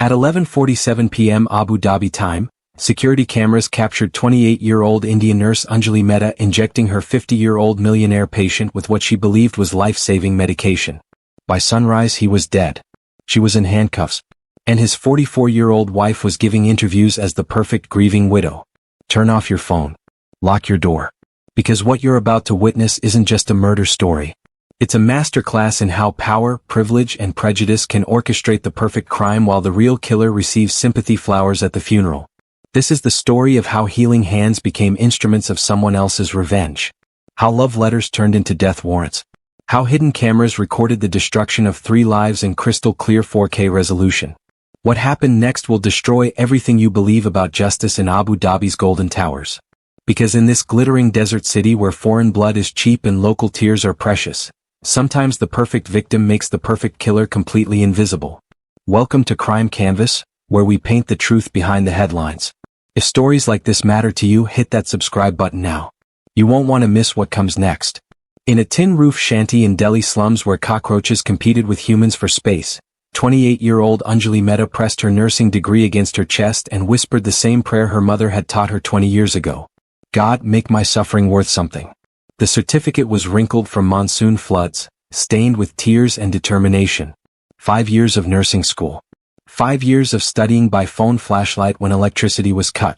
At 11:47 p.m. Abu Dhabi time, security cameras captured 28-year-old Indian nurse Anjali Mehta injecting her 50-year-old millionaire patient with what she believed was life-saving medication. By sunrise he was dead. She was in handcuffs. And his 44-year-old wife was giving interviews as the perfect grieving widow. Turn off your phone. Lock your door. Because what you're about to witness isn't just a murder story. It's a masterclass in how power, privilege, and prejudice can orchestrate the perfect crime while the real killer receives sympathy flowers at the funeral. This is the story of how healing hands became instruments of someone else's revenge. How love letters turned into death warrants. How hidden cameras recorded the destruction of 3 lives in crystal clear 4K resolution. What happened next will destroy everything you believe about justice in Abu Dhabi's Golden Towers. Because in this glittering desert city where foreign blood is cheap and local tears are precious, sometimes the perfect victim makes the perfect killer completely invisible. Welcome to Crime Canvas, where we paint the truth behind the headlines. If stories like this matter to you, hit that subscribe button now. You won't want to miss what comes next. In a tin roof shanty in Delhi slums where cockroaches competed with humans for space, 28-year-old Anjali Mehta pressed her nursing degree against her chest and whispered the same prayer her mother had taught her 20 years ago. God, make my suffering worth something. The certificate was wrinkled from monsoon floods, stained with tears and determination. 5 years of nursing school. 5 years of studying by phone flashlight when electricity was cut.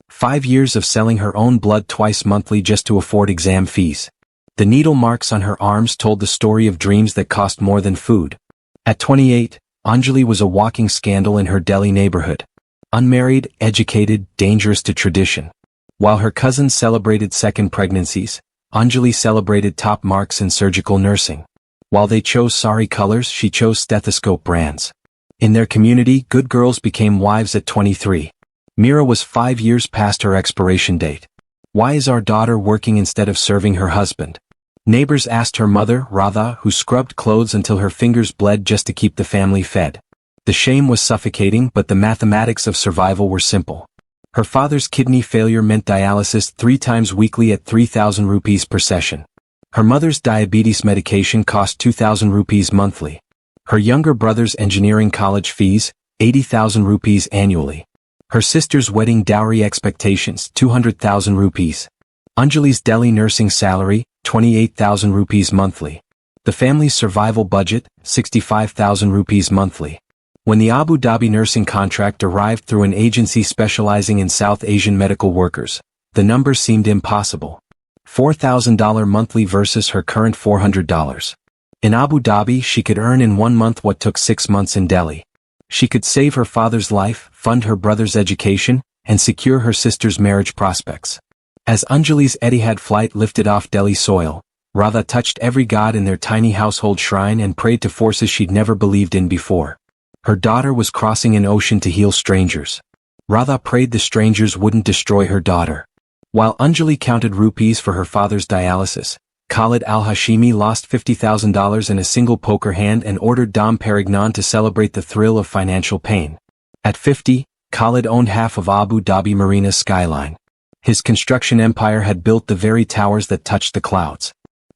5 years of selling her own blood twice monthly just to afford exam fees. The needle marks on her arms told the story of dreams that cost more than food. At 28, Anjali was a walking scandal in her Delhi neighborhood. Unmarried, educated, dangerous to tradition. While her cousins celebrated second pregnancies, Anjali celebrated top marks in surgical nursing. While they chose sari colors, she chose stethoscope brands. In their community, good girls became wives at 23. Mira was 5 years past her expiration date. Why is our daughter working instead of serving her husband? Neighbors asked her mother, Radha, who scrubbed clothes until her fingers bled just to keep the family fed. The shame was suffocating, but the mathematics of survival were simple. Her father's kidney failure meant dialysis 3 times weekly at 3,000 rupees per session. Her mother's diabetes medication cost 2,000 rupees monthly. Her younger brother's engineering college fees, 80,000 rupees annually. Her sister's wedding dowry expectations, 200,000 rupees. Anjali's Delhi nursing salary, 28,000 rupees monthly. The family's survival budget, 65,000 rupees monthly. When the Abu Dhabi nursing contract arrived through an agency specializing in South Asian medical workers, the numbers seemed impossible. $4,000 monthly versus her current $400. In Abu Dhabi, she could earn in 1 month what took 6 months in Delhi. She could save her father's life, fund her brother's education, and secure her sister's marriage prospects. As Anjali's Etihad flight lifted off Delhi soil, Radha touched every god in their tiny household shrine and prayed to forces she'd never believed in before. Her daughter was crossing an ocean to heal strangers. Radha prayed the strangers wouldn't destroy her daughter. While Anjali counted rupees for her father's dialysis, Khalid al-Hashimi lost $50,000 in a single poker hand and ordered Dom Perignon to celebrate the thrill of financial pain. At 50, Khalid owned half of Abu Dhabi Marina's skyline. His construction empire had built the very towers that touched the clouds.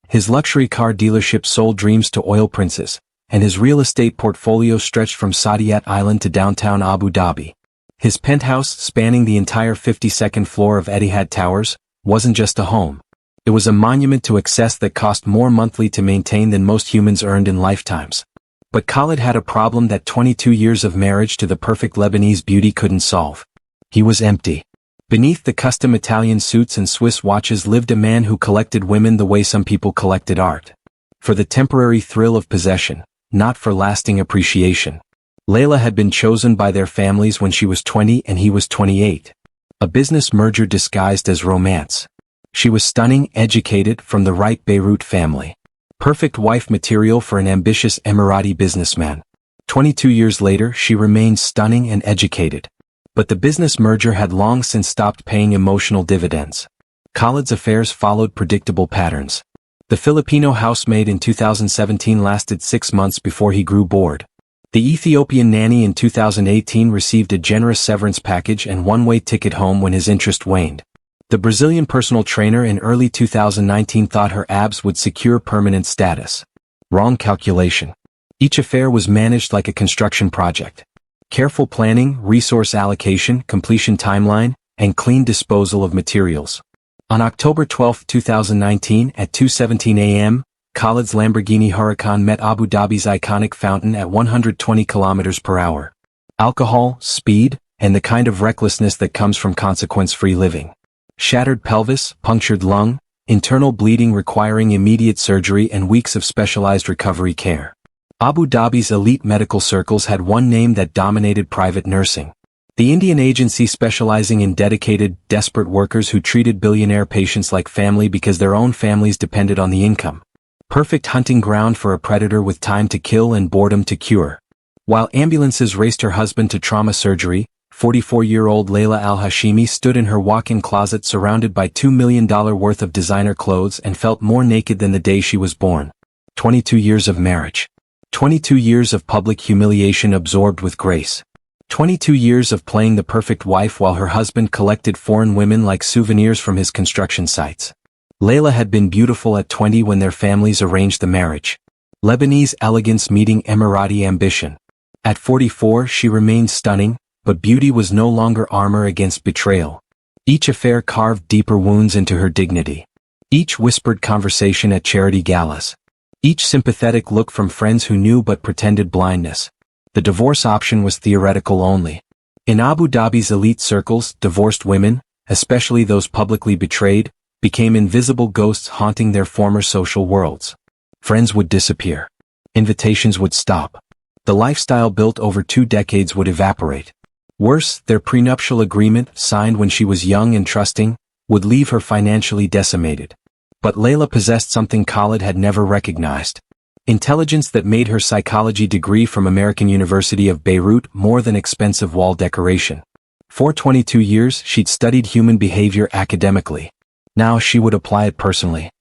His luxury car dealership sold dreams to oil princes, and his real estate portfolio stretched from Saadiyat Island to downtown Abu Dhabi. His penthouse, spanning the entire 52nd floor of Etihad Towers, wasn't just a home. It was a monument to excess that cost more monthly to maintain than most humans earned in lifetimes. But Khalid had a problem that 22 years of marriage to the perfect Lebanese beauty couldn't solve. He was empty. Beneath the custom Italian suits and Swiss watches lived a man who collected women the way some people collected art. For the temporary thrill of possession, not for lasting appreciation. Leila had been chosen by their families when she was 20 and he was 28. A business merger disguised as romance. She was stunning, educated, from the right Beirut family. Perfect wife material for an ambitious Emirati businessman. 22 years later, she remained stunning and educated. But the business merger had long since stopped paying emotional dividends. Khalid's affairs followed predictable patterns. The Filipino housemaid in 2017 lasted 6 months before he grew bored. The Ethiopian nanny in 2018 received a generous severance package and one-way ticket home when his interest waned. The Brazilian personal trainer in early 2019 thought her abs would secure permanent status. Wrong calculation. Each affair was managed like a construction project. Careful planning, resource allocation, completion timeline, and clean disposal of materials. On October 12, 2019 at 2:17 a.m., Khalid's Lamborghini Huracan met Abu Dhabi's iconic fountain at 120 km per hour. Alcohol, speed, and the kind of recklessness that comes from consequence-free living. Shattered pelvis, punctured lung, internal bleeding requiring immediate surgery and weeks of specialized recovery care. Abu Dhabi's elite medical circles had one name that dominated private nursing. The Indian agency specializing in dedicated, desperate workers who treated billionaire patients like family because their own families depended on the income. Perfect hunting ground for a predator with time to kill and boredom to cure. While ambulances raced her husband to trauma surgery, 44-year-old Leila al-Hashimi stood in her walk-in closet surrounded by $2 million worth of designer clothes and felt more naked than the day she was born. 22 years of marriage. 22 years of public humiliation absorbed with grace. 22 years of playing the perfect wife while her husband collected foreign women like souvenirs from his construction sites. Leila had been beautiful at 20 when their families arranged the marriage. Lebanese elegance meeting Emirati ambition. At 44 she remained stunning, but beauty was no longer armor against betrayal. Each affair carved deeper wounds into her dignity. Each whispered conversation at charity galas. Each sympathetic look from friends who knew but pretended blindness. The divorce option was theoretical only. In Abu Dhabi's elite circles, divorced women, especially those publicly betrayed, became invisible ghosts haunting their former social worlds. Friends would disappear. Invitations would stop. The lifestyle built over 2 decades would evaporate. Worse, their prenuptial agreement, signed when she was young and trusting, would leave her financially decimated. But Leila possessed something Khalid had never recognized. Intelligence that made her psychology degree from American University of Beirut more than expensive wall decoration. For 22 years she'd studied human behavior academically. Now she would apply it personally.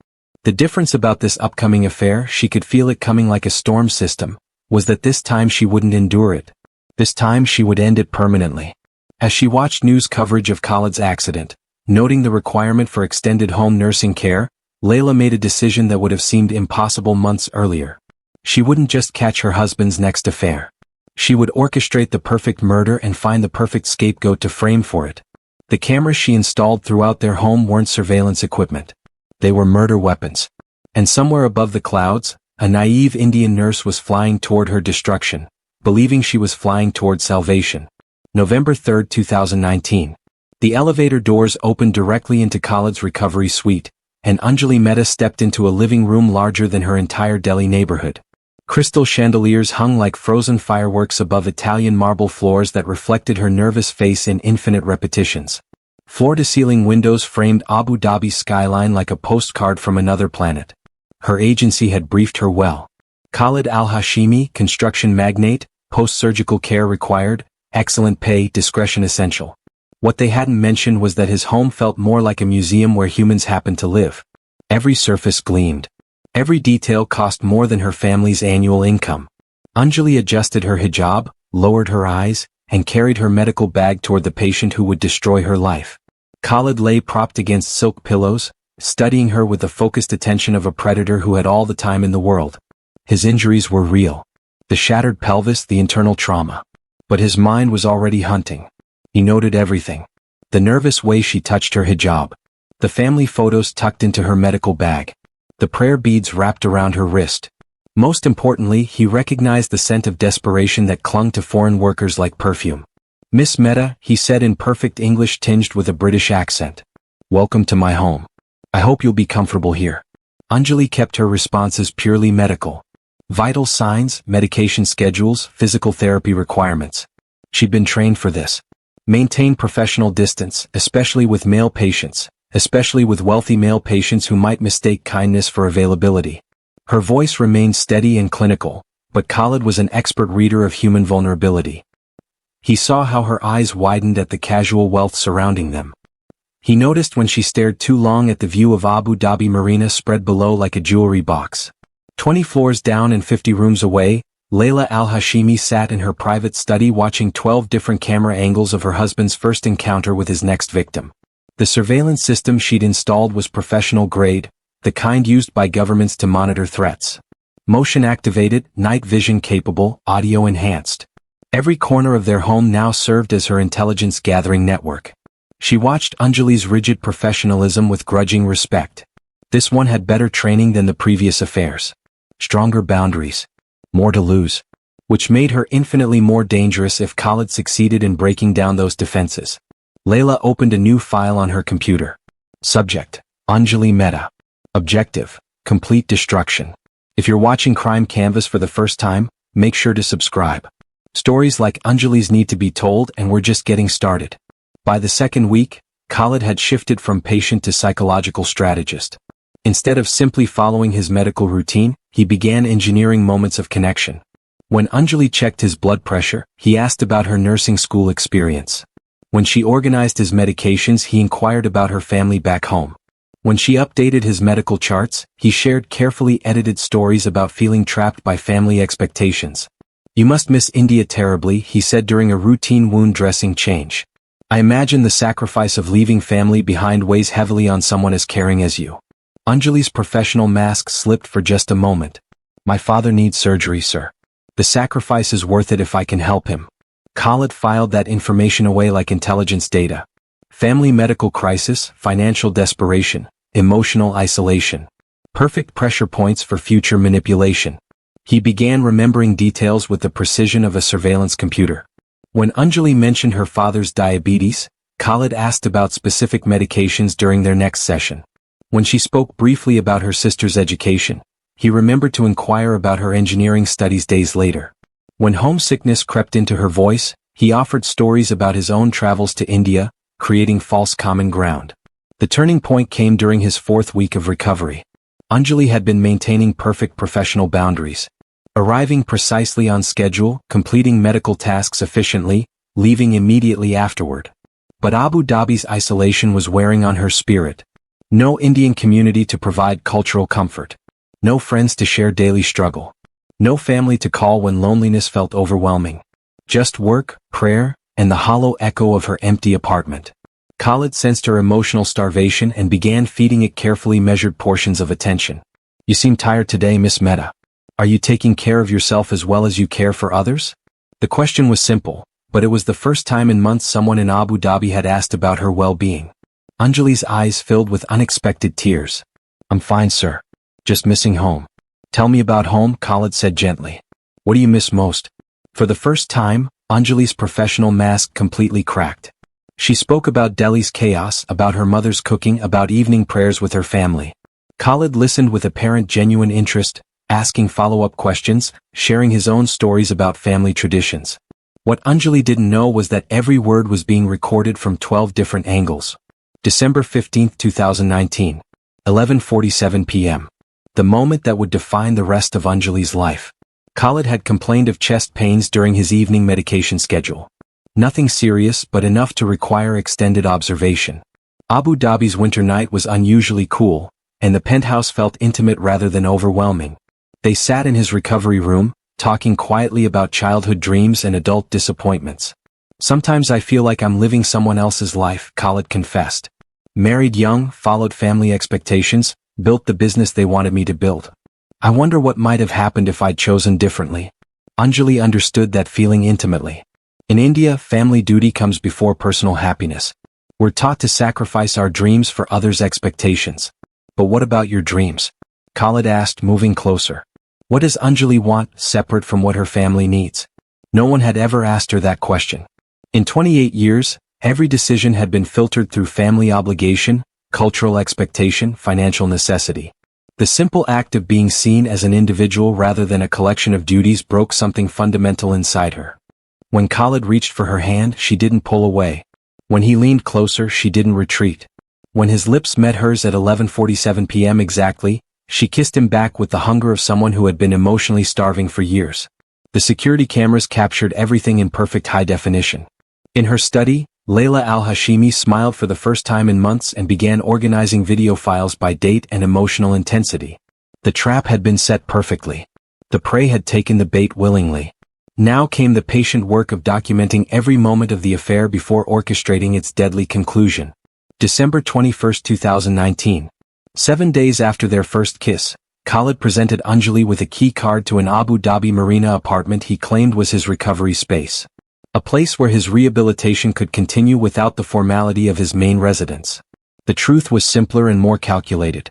The difference about this upcoming affair, she could feel it coming like a storm system, was that this time she wouldn't endure it. This time she would end it permanently. As she watched news coverage of Khalid's accident, noting the requirement for extended home nursing care, Leila made a decision that would have seemed impossible months earlier. She wouldn't just catch her husband's next affair. She would orchestrate the perfect murder and find the perfect scapegoat to frame for it. The cameras she installed throughout their home weren't surveillance equipment. They were murder weapons. And somewhere above the clouds, a naive Indian nurse was flying toward her destruction, believing she was flying toward salvation. November 3, 2019. The elevator doors opened directly into Khalid's recovery suite, and Anjali Mehta stepped into a living room larger than her entire Delhi neighborhood. Crystal chandeliers hung like frozen fireworks above Italian marble floors that reflected her nervous face in infinite repetitions. Floor-to-ceiling windows framed Abu Dhabi's skyline like a postcard from another planet. Her agency had briefed her well. Khalid al-Hashimi, construction magnate, post-surgical care required, excellent pay, discretion essential. What they hadn't mentioned was that his home felt more like a museum where humans happened to live. Every surface gleamed. Every detail cost more than her family's annual income. Anjali adjusted her hijab, lowered her eyes, and carried her medical bag toward the patient who would destroy her life. Khalid lay propped against silk pillows, studying her with the focused attention of a predator who had all the time in the world. His injuries were real. The shattered pelvis, the internal trauma. But his mind was already hunting. He noted everything. The nervous way she touched her hijab. The family photos tucked into her medical bag. The prayer beads wrapped around her wrist. Most importantly, he recognized the scent of desperation that clung to foreign workers like perfume. "Miss Mehta," he said in perfect English tinged with a British accent. "Welcome to my home. I hope you'll be comfortable here." Anjali kept her responses purely medical. Vital signs, medication schedules, physical therapy requirements. She'd been trained for this. Maintain professional distance, especially with male patients, especially with wealthy male patients who might mistake kindness for availability. Her voice remained steady and clinical, but Khalid was an expert reader of human vulnerability. He saw how her eyes widened at the casual wealth surrounding them. He noticed when she stared too long at the view of Abu Dhabi Marina spread below like a jewelry box. 20 floors down and 50 rooms away, Leila al-Hashimi sat in her private study watching 12 different camera angles of her husband's first encounter with his next victim. The surveillance system she'd installed was professional grade, the kind used by governments to monitor threats. Motion activated, night vision capable, audio enhanced. Every corner of their home now served as her intelligence-gathering network. She watched Anjali's rigid professionalism with grudging respect. This one had better training than the previous affairs. Stronger boundaries. More to lose. Which made her infinitely more dangerous if Khalid succeeded in breaking down those defenses. Leila opened a new file on her computer. Subject: Anjali Mehta. Objective: complete destruction. If you're watching Crime Canvas for the first time, make sure to subscribe. Stories like Anjali's need to be told, and we're just getting started. By the second week, Khalid had shifted from patient to psychological strategist. Instead of simply following his medical routine, he began engineering moments of connection. When Anjali checked his blood pressure, he asked about her nursing school experience. When she organized his medications, he inquired about her family back home. When she updated his medical charts, he shared carefully edited stories about feeling trapped by family expectations. "You must miss India terribly," he said during a routine wound dressing change. "I imagine the sacrifice of leaving family behind weighs heavily on someone as caring as you." Anjali's professional mask slipped for just a moment. "My father needs surgery, sir. The sacrifice is worth it if I can help him." Khalid filed that information away like intelligence data. Family medical crisis, financial desperation, emotional isolation. Perfect pressure points for future manipulation. He began remembering details with the precision of a surveillance computer. When Anjali mentioned her father's diabetes, Khalid asked about specific medications during their next session. When she spoke briefly about her sister's education, he remembered to inquire about her engineering studies days later. When homesickness crept into her voice, he offered stories about his own travels to India, creating false common ground. The turning point came during his 4th week of recovery. Anjali had been maintaining perfect professional boundaries. Arriving precisely on schedule, completing medical tasks efficiently, leaving immediately afterward. But Abu Dhabi's isolation was wearing on her spirit. No Indian community to provide cultural comfort. No friends to share daily struggle. No family to call when loneliness felt overwhelming. Just work, prayer, and the hollow echo of her empty apartment. Khalid sensed her emotional starvation and began feeding it carefully measured portions of attention. "You seem tired today, Miss Mehta. Are you taking care of yourself as well as you care for others?" The question was simple, but it was the first time in months someone in Abu Dhabi had asked about her well-being. Anjali's eyes filled with unexpected tears. "I'm fine, sir. Just missing home." "Tell me about home," Khalid said gently. "What do you miss most?" For the first time, Anjali's professional mask completely cracked. She spoke about Delhi's chaos, about her mother's cooking, about evening prayers with her family. Khalid listened with apparent genuine interest, asking follow-up questions, sharing his own stories about family traditions. What Anjali didn't know was that every word was being recorded from 12 different angles. December 15, 2019. 11:47 p.m. The moment that would define the rest of Anjali's life. Khalid had complained of chest pains during his evening medication schedule. Nothing serious, but enough to require extended observation. Abu Dhabi's winter night was unusually cool, and the penthouse felt intimate rather than overwhelming. They sat in his recovery room, talking quietly about childhood dreams and adult disappointments. "Sometimes I feel like I'm living someone else's life," Khalid confessed. "Married young, followed family expectations, built the business they wanted me to build. I wonder what might have happened if I'd chosen differently." Anjali understood that feeling intimately. In India, family duty comes before personal happiness. We're taught to sacrifice our dreams for others' expectations. "But what about your dreams?" Khalid asked, moving closer. What does Anjali want, separate from what her family needs? No one had ever asked her that question. In 28 years, every decision had been filtered through family obligation, cultural expectation, financial necessity. The simple act of being seen as an individual rather than a collection of duties broke something fundamental inside her. When Khalid reached for her hand, she didn't pull away. When he leaned closer, she didn't retreat. When his lips met hers at 11:47 p.m. exactly, she kissed him back with the hunger of someone who had been emotionally starving for years. The security cameras captured everything in perfect high definition. In her study, Leila al-Hashimi smiled for the first time in months and began organizing video files by date and emotional intensity. The trap had been set perfectly. The prey had taken the bait willingly. Now came the patient work of documenting every moment of the affair before orchestrating its deadly conclusion. December 21, 2019. 7 days after their first kiss, Khalid presented Anjali with a key card to an Abu Dhabi marina apartment he claimed was his recovery space. A place where his rehabilitation could continue without the formality of his main residence. The truth was simpler and more calculated.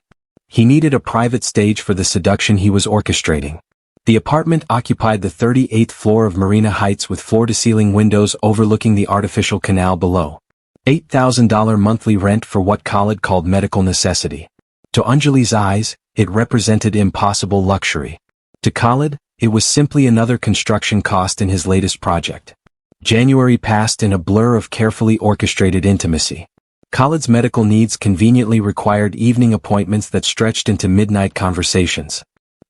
He needed a private stage for the seduction he was orchestrating. The apartment occupied the 38th floor of Marina Heights with floor-to-ceiling windows overlooking the artificial canal below. $8,000 monthly rent for what Khalid called medical necessity. To Anjali's eyes, it represented impossible luxury. To Khalid, it was simply another construction cost in his latest project. January passed in a blur of carefully orchestrated intimacy. Khalid's medical needs conveniently required evening appointments that stretched into midnight conversations.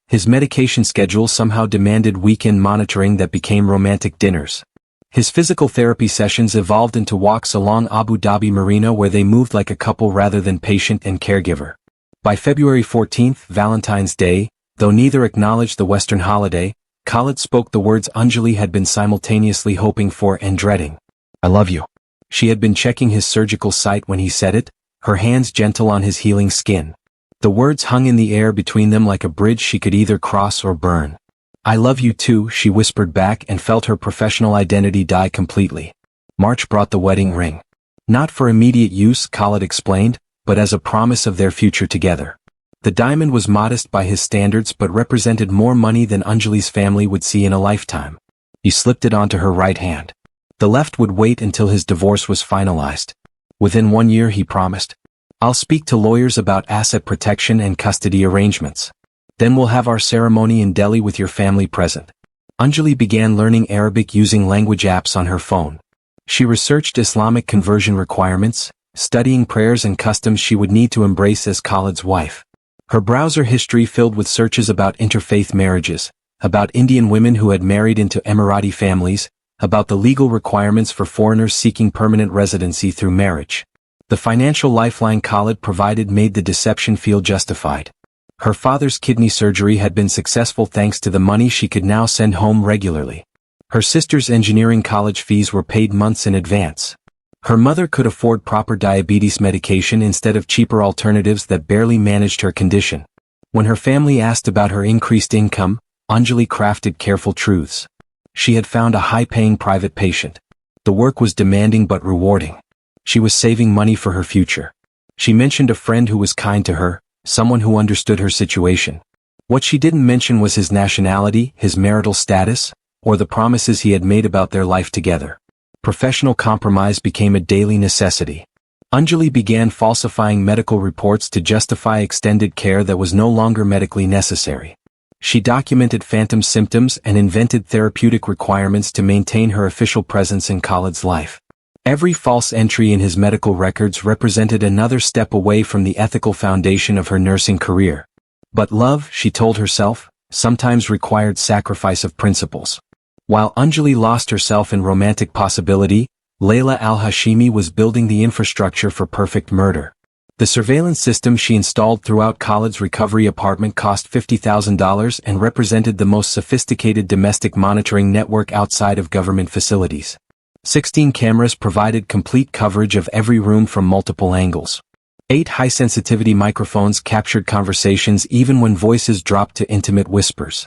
His medication schedule somehow demanded weekend monitoring that became romantic dinners. His physical therapy sessions evolved into walks along Abu Dhabi Marina where they moved like a couple rather than patient and caregiver. By February 14th, Valentine's Day, though neither acknowledged the Western holiday, Khalid spoke the words Anjali had been simultaneously hoping for and dreading. "I love you." She had been checking his surgical site when he said it, her hands gentle on his healing skin. The words hung in the air between them like a bridge she could either cross or burn. "I love you too," she whispered back and felt her professional identity die completely. March brought the wedding ring. Not for immediate use, Khalid explained, but as a promise of their future together. The diamond was modest by his standards but represented more money than Anjali's family would see in a lifetime. He slipped it onto her right hand. The left would wait until his divorce was finalized. Within 1 year, he promised. "I'll speak to lawyers about asset protection and custody arrangements. Then we'll have our ceremony in Delhi with your family present." Anjali began learning Arabic using language apps on her phone. She researched Islamic conversion requirements, studying prayers and customs she would need to embrace as Khalid's wife. Her browser history filled with searches about interfaith marriages, about Indian women who had married into Emirati families, about the legal requirements for foreigners seeking permanent residency through marriage. The financial lifeline Khalid provided made the deception feel justified. Her father's kidney surgery had been successful thanks to the money she could now send home regularly. Her sister's engineering college fees were paid months in advance. Her mother could afford proper diabetes medication instead of cheaper alternatives that barely managed her condition. When her family asked about her increased income, Anjali crafted careful truths. She had found a high-paying private patient. The work was demanding but rewarding. She was saving money for her future. She mentioned a friend who was kind to her, someone who understood her situation. What she didn't mention was his nationality, his marital status, or the promises he had made about their life together. Professional compromise became a daily necessity. Anjali began falsifying medical reports to justify extended care that was no longer medically necessary. She documented phantom symptoms and invented therapeutic requirements to maintain her official presence in Khalid's life. Every false entry in his medical records represented another step away from the ethical foundation of her nursing career. But love, she told herself, sometimes required sacrifice of principles. While Anjali lost herself in romantic possibility, Leila al-Hashimi was building the infrastructure for perfect murder. The surveillance system she installed throughout Khalid's recovery apartment cost $50,000 and represented the most sophisticated domestic monitoring network outside of government facilities. 16 cameras provided complete coverage of every room from multiple angles. 8 high-sensitivity microphones captured conversations even when voices dropped to intimate whispers.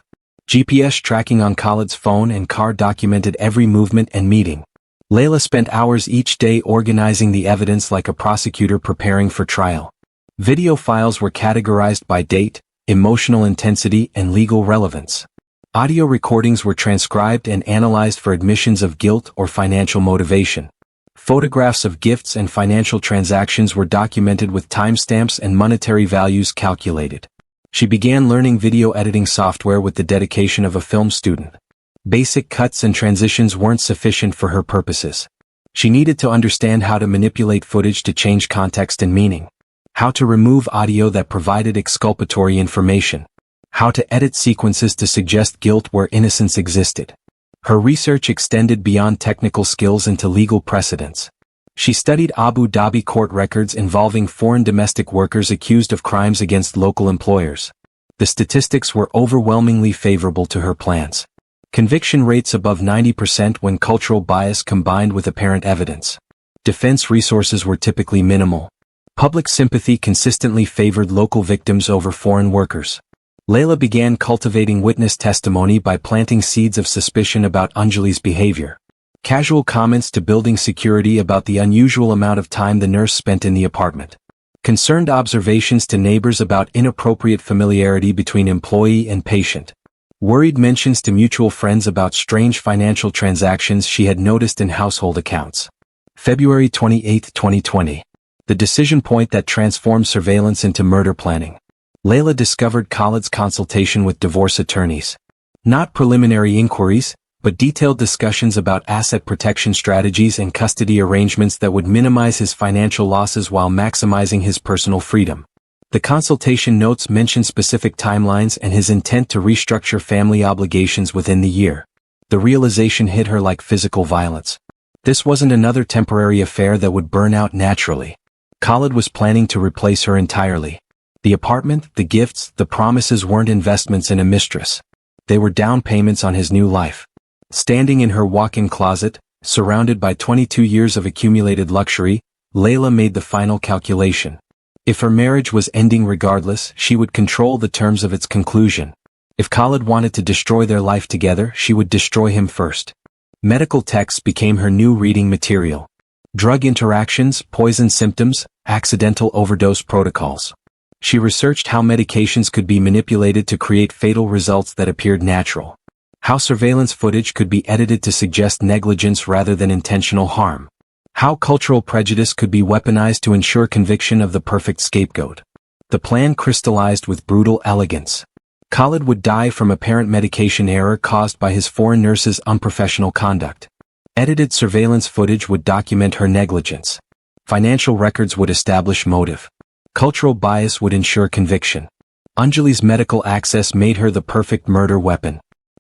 GPS tracking on Khalid's phone and car documented every movement and meeting. Leila spent hours each day organizing the evidence like a prosecutor preparing for trial. Video files were categorized by date, emotional intensity, and legal relevance. Audio recordings were transcribed and analyzed for admissions of guilt or financial motivation. Photographs of gifts and financial transactions were documented with timestamps and monetary values calculated. She began learning video editing software with the dedication of a film student. Basic cuts and transitions weren't sufficient for her purposes. She needed to understand how to manipulate footage to change context and meaning. How to remove audio that provided exculpatory information. How to edit sequences to suggest guilt where innocence existed. Her research extended beyond technical skills into legal precedents. She studied Abu Dhabi court records involving foreign domestic workers accused of crimes against local employers. The statistics were overwhelmingly favorable to her plans. Conviction rates above 90% when cultural bias combined with apparent evidence. Defense resources were typically minimal. Public sympathy consistently favored local victims over foreign workers. Leila began cultivating witness testimony by planting seeds of suspicion about Anjali's behavior. Casual comments to building security about the unusual amount of time the nurse spent in the apartment. Concerned observations to neighbors about inappropriate familiarity between employee and patient. Worried mentions to mutual friends about strange financial transactions she had noticed in household accounts. February 28, 2020. The decision point that transformed surveillance into murder planning. Leila discovered Khalid's consultation with divorce attorneys. Not preliminary inquiries, but detailed discussions about asset protection strategies and custody arrangements that would minimize his financial losses while maximizing his personal freedom. The consultation notes mention specific timelines and his intent to restructure family obligations within the year. The realization hit her like physical violence. This wasn't another temporary affair that would burn out naturally. Khalid was planning to replace her entirely. The apartment, the gifts, the promises weren't investments in a mistress. They were down payments on his new life. Standing in her walk-in closet, surrounded by 22 years of accumulated luxury, Leila made the final calculation. If her marriage was ending regardless, she would control the terms of its conclusion. If Khalid wanted to destroy their life together, she would destroy him first. Medical texts became her new reading material. Drug interactions, poison symptoms, accidental overdose protocols. She researched how medications could be manipulated to create fatal results that appeared natural. How surveillance footage could be edited to suggest negligence rather than intentional harm. How cultural prejudice could be weaponized to ensure conviction of the perfect scapegoat. The plan crystallized with brutal elegance. Khalid would die from apparent medication error caused by his foreign nurse's unprofessional conduct. Edited surveillance footage would document her negligence. Financial records would establish motive. Cultural bias would ensure conviction. Anjali's medical access made her the perfect murder weapon.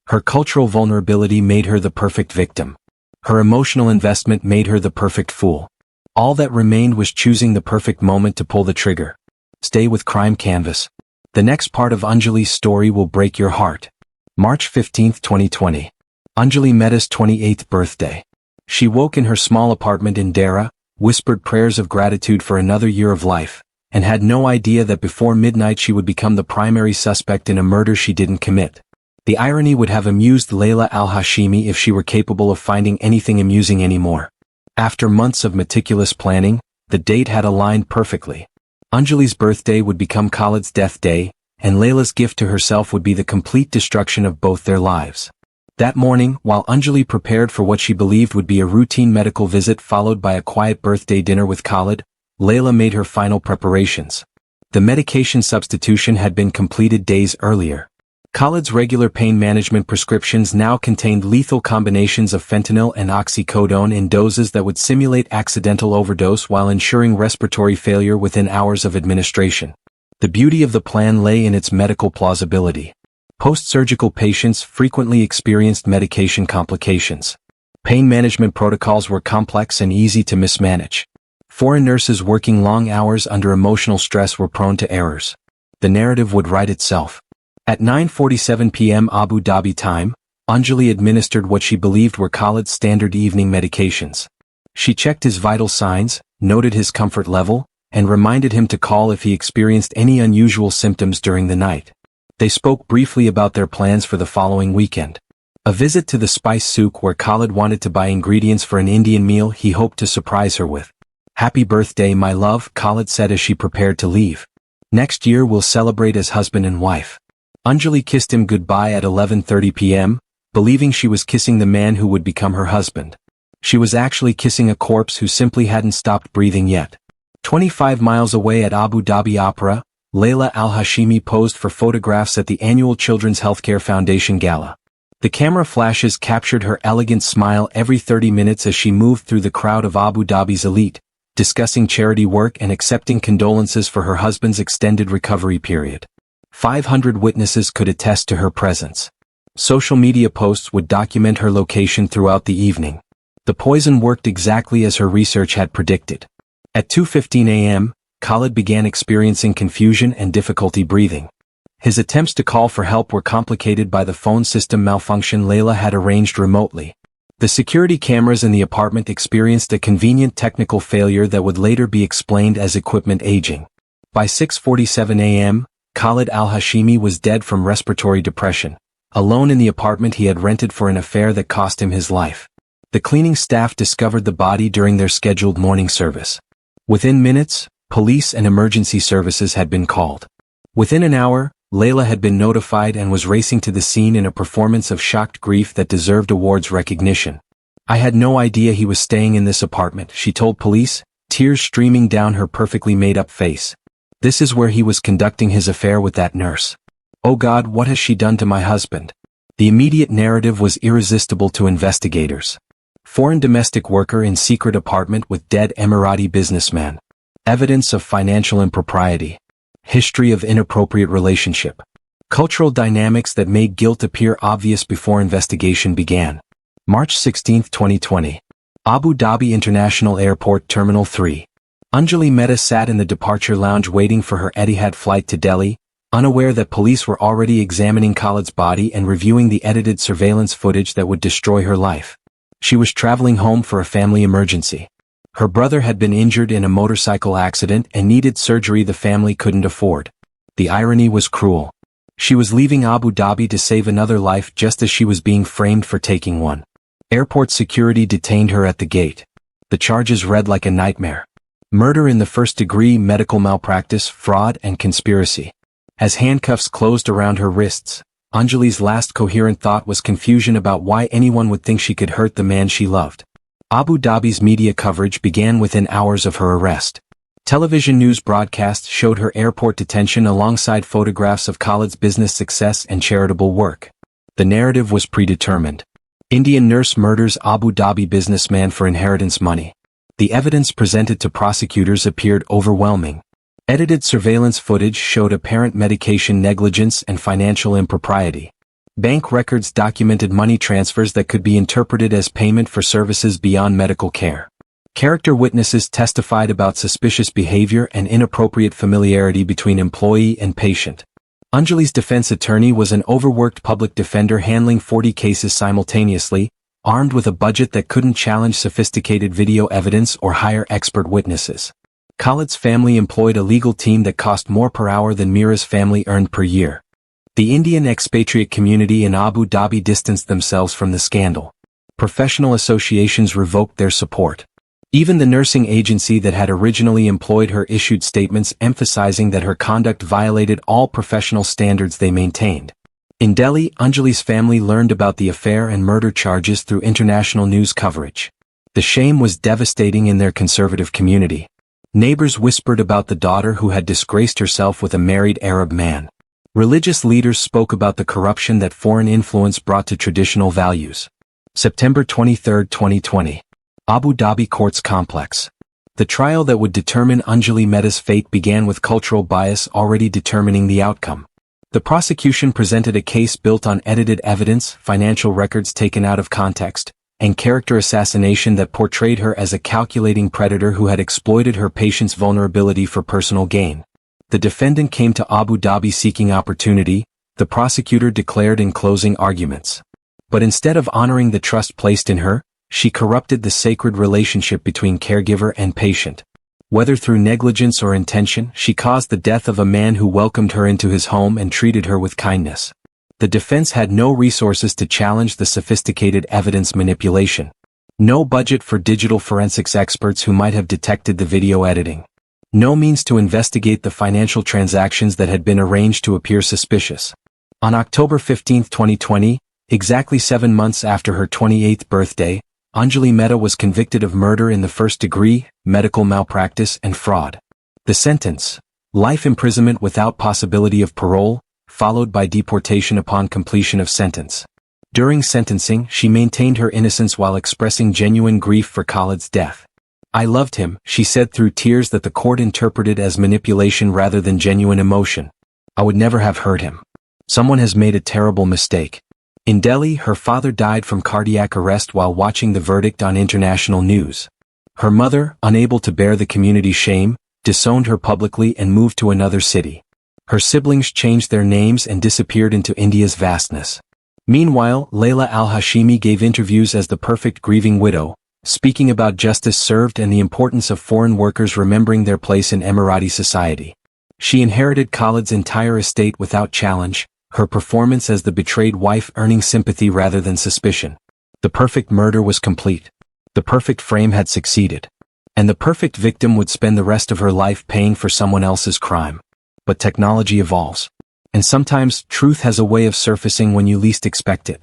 Her cultural vulnerability made her the perfect victim. Her emotional investment made her the perfect fool. All that remained was choosing the perfect moment to pull the trigger. Stay with Crime Canvas. The next part of Anjali's story will break your heart. March 15, 2020. Anjali Mehta's 28th birthday. She woke in her small apartment in Dera, whispered prayers of gratitude for another year of life, and had no idea that before midnight she would become the primary suspect in a murder she didn't commit. The irony would have amused Leila al-Hashimi if she were capable of finding anything amusing anymore. After months of meticulous planning, the date had aligned perfectly. Anjali's birthday would become Khalid's death day, and Leila's gift to herself would be the complete destruction of both their lives. That morning, while Anjali prepared for what she believed would be a routine medical visit followed by a quiet birthday dinner with Khalid, Leila made her final preparations. The medication substitution had been completed days earlier. Khalid's regular pain management prescriptions now contained lethal combinations of fentanyl and oxycodone in doses that would simulate accidental overdose while ensuring respiratory failure within hours of administration. The beauty of the plan lay in its medical plausibility. Post-surgical patients frequently experienced medication complications. Pain management protocols were complex and easy to mismanage. Foreign nurses working long hours under emotional stress were prone to errors. The narrative would write itself. At 9:47 p.m. Abu Dhabi time, Anjali administered what she believed were Khalid's standard evening medications. She checked his vital signs, noted his comfort level, and reminded him to call if he experienced any unusual symptoms during the night. They spoke briefly about their plans for the following weekend. A visit to the spice souk where Khalid wanted to buy ingredients for an Indian meal he hoped to surprise her with. "Happy birthday, my love," Khalid said as she prepared to leave. "Next year we'll celebrate as husband and wife." Anjali kissed him goodbye at 11:30 p.m., believing she was kissing the man who would become her husband. She was actually kissing a corpse who simply hadn't stopped breathing yet. 25 miles away at Abu Dhabi Opera, Leila al-Hashimi posed for photographs at the annual Children's Healthcare Foundation Gala. The camera flashes captured her elegant smile every 30 minutes as she moved through the crowd of Abu Dhabi's elite, discussing charity work and accepting condolences for her husband's extended recovery period. 500 witnesses could attest to her presence. Social media posts would document her location throughout the evening. The poison worked exactly as her research had predicted. At 2:15 a.m., Khalid began experiencing confusion and difficulty breathing. His attempts to call for help were complicated by the phone system malfunction Leila had arranged remotely. The security cameras in the apartment experienced a convenient technical failure that would later be explained as equipment aging. By 6:47 a.m., Khalid al-Hashimi was dead from respiratory depression, alone in the apartment he had rented for an affair that cost him his life. The cleaning staff discovered the body during their scheduled morning service. Within minutes, police and emergency services had been called. Within an hour, Leila had been notified and was racing to the scene in a performance of shocked grief that deserved awards recognition. "I had no idea he was staying in this apartment," she told police, tears streaming down her perfectly made-up face. "This is where he was conducting his affair with that nurse. Oh God, what has she done to my husband?" The immediate narrative was irresistible to investigators. Foreign domestic worker in secret apartment with dead Emirati businessman. Evidence of financial impropriety. History of inappropriate relationship. Cultural dynamics that made guilt appear obvious before investigation began. March 16, 2020. Abu Dhabi International Airport Terminal 3. Anjali Mehta sat in the departure lounge waiting for her Etihad flight to Delhi, unaware that police were already examining Khalid's body and reviewing the edited surveillance footage that would destroy her life. She was traveling home for a family emergency. Her brother had been injured in a motorcycle accident and needed surgery the family couldn't afford. The irony was cruel. She was leaving Abu Dhabi to save another life just as she was being framed for taking one. Airport security detained her at the gate. The charges read like a nightmare. Murder in the first degree, medical malpractice, fraud, and conspiracy. As handcuffs closed around her wrists, Anjali's last coherent thought was confusion about why anyone would think she could hurt the man she loved. Abu Dhabi's media coverage began within hours of her arrest. Television news broadcasts showed her airport detention alongside photographs of Khalid's business success and charitable work. The narrative was predetermined. Indian nurse murders Abu Dhabi businessman for inheritance money. The evidence presented to prosecutors appeared overwhelming. Edited surveillance footage showed apparent medication negligence and financial impropriety. Bank records documented money transfers that could be interpreted as payment for services beyond medical care. Character witnesses testified about suspicious behavior and inappropriate familiarity between employee and patient. Anjali's defense attorney was an overworked public defender handling 40 cases simultaneously, armed with a budget that couldn't challenge sophisticated video evidence or hire expert witnesses. Khalid's family employed a legal team that cost more per hour than Mira's family earned per year. The Indian expatriate community in Abu Dhabi distanced themselves from the scandal. Professional associations revoked their support. Even the nursing agency that had originally employed her issued statements emphasizing that her conduct violated all professional standards they maintained. In Delhi, Anjali's family learned about the affair and murder charges through international news coverage. The shame was devastating in their conservative community. Neighbors whispered about the daughter who had disgraced herself with a married Arab man. Religious leaders spoke about the corruption that foreign influence brought to traditional values. September 23, 2020. Abu Dhabi Courts Complex. The trial that would determine Anjali Mehta's fate began with cultural bias already determining the outcome. The prosecution presented a case built on edited evidence, financial records taken out of context, and character assassination that portrayed her as a calculating predator who had exploited her patient's vulnerability for personal gain. The defendant came to Abu Dhabi seeking opportunity, the prosecutor declared in closing arguments. But instead of honoring the trust placed in her, she corrupted the sacred relationship between caregiver and patient. Whether through negligence or intention, she caused the death of a man who welcomed her into his home and treated her with kindness. The defense had no resources to challenge the sophisticated evidence manipulation. No budget for digital forensics experts who might have detected the video editing. No means to investigate the financial transactions that had been arranged to appear suspicious. On October 15, 2020, exactly 7 months after her 28th birthday, Anjali Mehta was convicted of murder in the first degree, medical malpractice, and fraud. The sentence, life imprisonment without possibility of parole, followed by deportation upon completion of sentence. During sentencing, she maintained her innocence while expressing genuine grief for Khalid's death. "I loved him," she said through tears that the court interpreted as manipulation rather than genuine emotion. "I would never have hurt him. Someone has made a terrible mistake." In Delhi, her father died from cardiac arrest while watching the verdict on international news. Her mother, unable to bear the community's shame, disowned her publicly and moved to another city. Her siblings changed their names and disappeared into India's vastness. Meanwhile, Leila al-Hashimi gave interviews as the perfect grieving widow, speaking about justice served and the importance of foreign workers remembering their place in Emirati society. She inherited Khalid's entire estate without challenge, her performance as the betrayed wife earning sympathy rather than suspicion. The perfect murder was complete. The perfect frame had succeeded. And the perfect victim would spend the rest of her life paying for someone else's crime. But technology evolves. And sometimes, truth has a way of surfacing when you least expect it.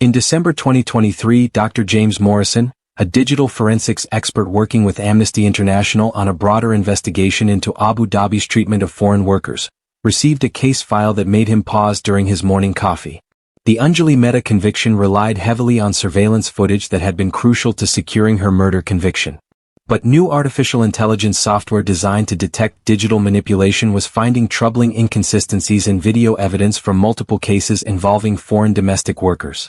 In December 2023, Dr. James Morrison, a digital forensics expert working with Amnesty International on a broader investigation into Abu Dhabi's treatment of foreign workers, received a case file that made him pause during his morning coffee. The Anjali Mehta conviction relied heavily on surveillance footage that had been crucial to securing her murder conviction. But new artificial intelligence software designed to detect digital manipulation was finding troubling inconsistencies in video evidence from multiple cases involving foreign domestic workers.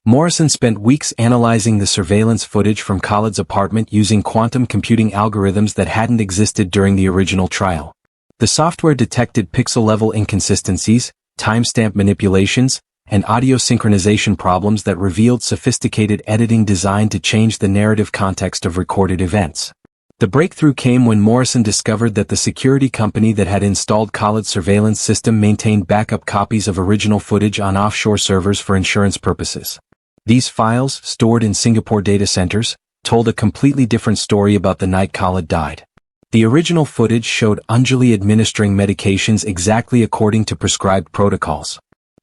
Morrison spent weeks analyzing the surveillance footage from Khalid's apartment using quantum computing algorithms that hadn't existed during the original trial. The software detected pixel-level inconsistencies, timestamp manipulations, and audio synchronization problems that revealed sophisticated editing designed to change the narrative context of recorded events. The breakthrough came when Morrison discovered that the security company that had installed Khalid's surveillance system maintained backup copies of original footage on offshore servers for insurance purposes. These files, stored in Singapore data centers, told a completely different story about the night Khalid died. The original footage showed Anjali administering medications exactly according to prescribed protocols.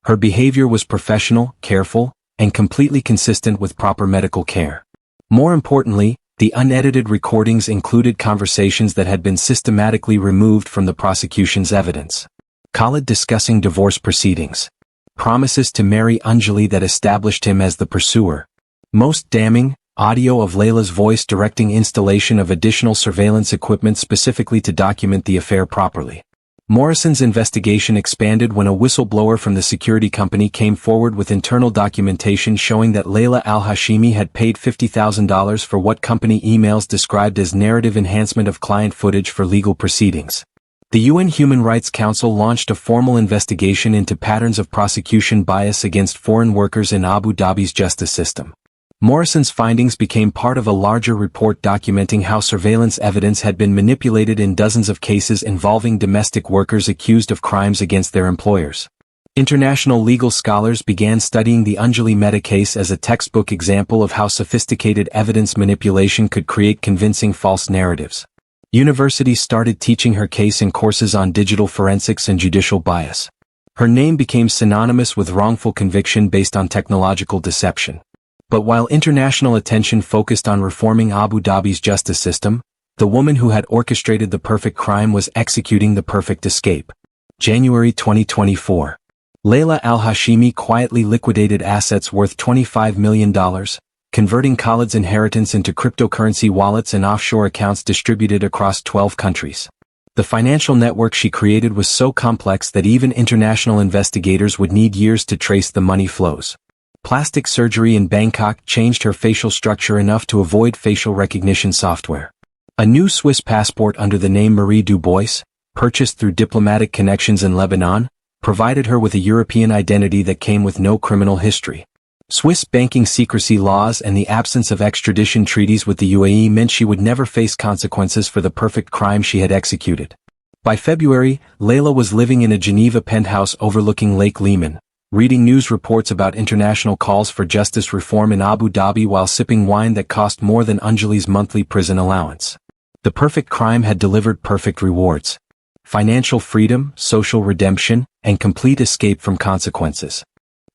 Her behavior was professional, careful, and completely consistent with proper medical care. More importantly, the unedited recordings included conversations that had been systematically removed from the prosecution's evidence. Khalid discussing divorce proceedings. Promises to marry Anjali that established him as the pursuer. Most damning, audio of Leila's voice directing installation of additional surveillance equipment specifically to document the affair properly. Morrison's investigation expanded when a whistleblower from the security company came forward with internal documentation showing that Leila al-Hashimi had paid $50,000 for what company emails described as narrative enhancement of client footage for legal proceedings. The UN Human Rights Council launched a formal investigation into patterns of prosecution bias against foreign workers in Abu Dhabi's justice system. Morrison's findings became part of a larger report documenting how surveillance evidence had been manipulated in dozens of cases involving domestic workers accused of crimes against their employers. International legal scholars began studying the Anjali Mehta case as a textbook example of how sophisticated evidence manipulation could create convincing false narratives. Universities started teaching her case in courses on digital forensics and judicial bias. Her name became synonymous with wrongful conviction based on technological deception. But while international attention focused on reforming Abu Dhabi's justice system, the woman who had orchestrated the perfect crime was executing the perfect escape. January 2024. Leila al-Hashimi quietly liquidated assets worth $25 million, converting Khalid's inheritance into cryptocurrency wallets and offshore accounts distributed across 12 countries. The financial network she created was so complex that even international investigators would need years to trace the money flows. Plastic surgery in Bangkok changed her facial structure enough to avoid facial recognition software. A new Swiss passport under the name Marie Dubois, purchased through diplomatic connections in Lebanon, provided her with a European identity that came with no criminal history. Swiss banking secrecy laws and the absence of extradition treaties with the UAE meant she would never face consequences for the perfect crime she had executed. By February, Leila was living in a Geneva penthouse overlooking Lake Leman, reading news reports about international calls for justice reform in Abu Dhabi while sipping wine that cost more than Anjali's monthly prison allowance. The perfect crime had delivered perfect rewards. Financial freedom, social redemption, and complete escape from consequences.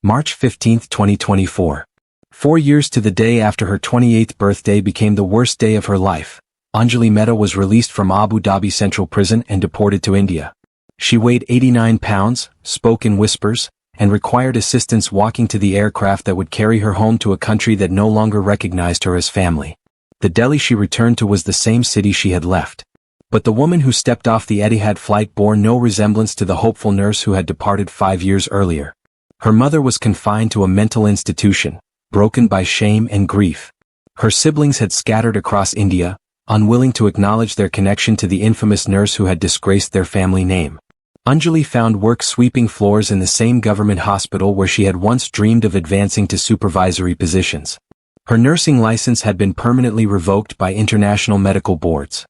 March 15, 2024. 4 years to the day after her 28th birthday became the worst day of her life, Anjali Mehta was released from Abu Dhabi Central Prison and deported to India. She weighed 89 pounds, spoke in whispers, and required assistance walking to the aircraft that would carry her home to a country that no longer recognized her as family. The Delhi she returned to was the same city she had left. But the woman who stepped off the Etihad flight bore no resemblance to the hopeful nurse who had departed 5 years earlier. Her mother was confined to a mental institution, broken by shame and grief. Her siblings had scattered across India, unwilling to acknowledge their connection to the infamous nurse who had disgraced their family name. Anjali found work sweeping floors in the same government hospital where she had once dreamed of advancing to supervisory positions. Her nursing license had been permanently revoked by international medical boards.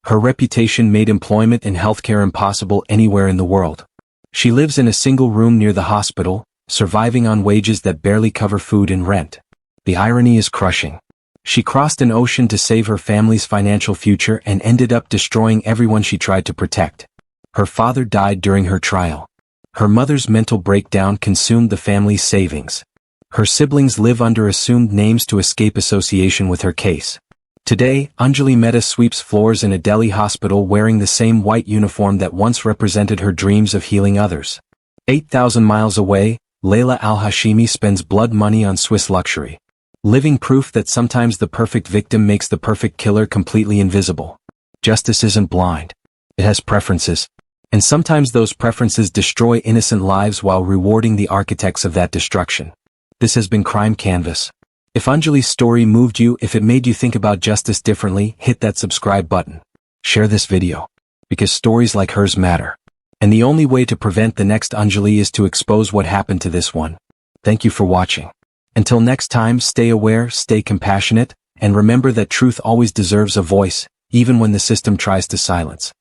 Her reputation made employment in healthcare impossible anywhere in the world. She lives in a single room near the hospital, surviving on wages that barely cover food and rent. The irony is crushing. She crossed an ocean to save her family's financial future and ended up destroying everyone she tried to protect. Her father died during her trial. Her mother's mental breakdown consumed the family's savings. Her siblings live under assumed names to escape association with her case. Today, Anjali Mehta sweeps floors in a Delhi hospital wearing the same white uniform that once represented her dreams of healing others. 8,000 miles away, Leila Al-Hashimi spends blood money on Swiss luxury. Living proof that sometimes the perfect victim makes the perfect killer completely invisible. Justice isn't blind. It has preferences. And sometimes those preferences destroy innocent lives while rewarding the architects of that destruction. This has been Crime Canvas. If Anjali's story moved you, if it made you think about justice differently, hit that subscribe button. Share this video. Because stories like hers matter. And the only way to prevent the next Anjali is to expose what happened to this one. Thank you for watching. Until next time, stay aware, stay compassionate, and remember that truth always deserves a voice, even when the system tries to silence.